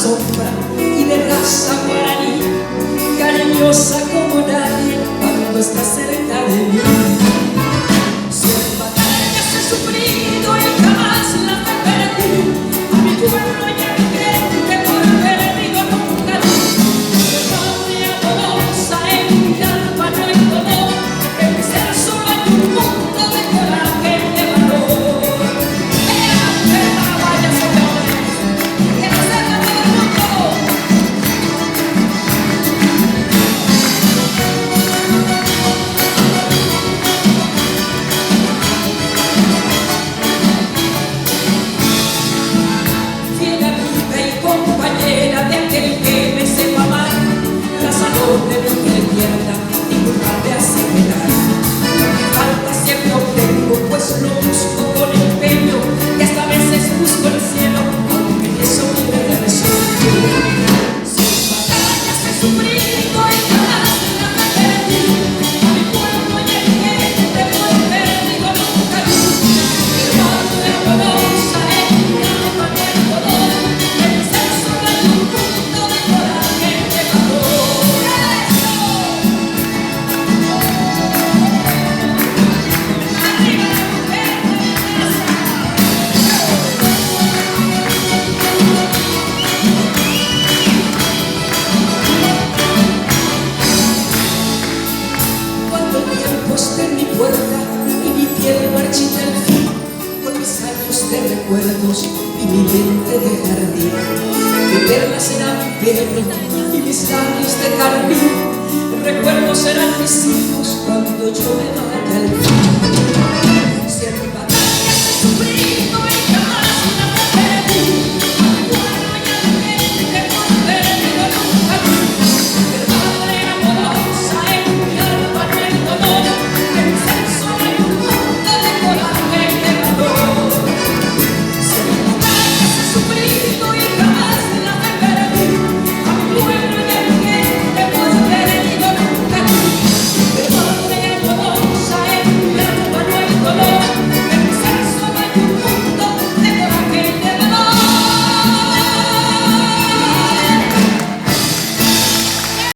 sombra y de raza guaraní, cariñosa como nadie cuando está cerca de mí. Cien batallas he sufrido y jamás las he perdido, a mi pueblo y a mi gente por perdido nunca di. De patria amorosa en mi alma no hay dolor, en mi ser solo hay un mundo de coraje y de valor. Vaya señores, que no se la todo el mundo. Fiel amiga y compañera de aquel que me sepa amar, trazador de mi piel tierna y nunca me hace penar. Lo que falta siempre obtengo, pues lo busco con empeño, y hasta a veces busco el cielo, aunque eso mi verdad es suyo. Cien batallas he sufrido y jamás las he perdido, a mi pueblo y a mi gente por perdido nunca vi. Mi patria amorosa en mi alma no hay dolor, en mi ser solo hay un punto de coraje y de valor. ¡Arriba la mujer de mi casa! Cuando el tiempo esté en mi puerta y mi piel marchita al fin, con mis años de recuerdos y mi mente de jardín, mi perla será mi pelo y mis labios de carmín, recuerdos serán mis hijos cuando yo me vaya al fin.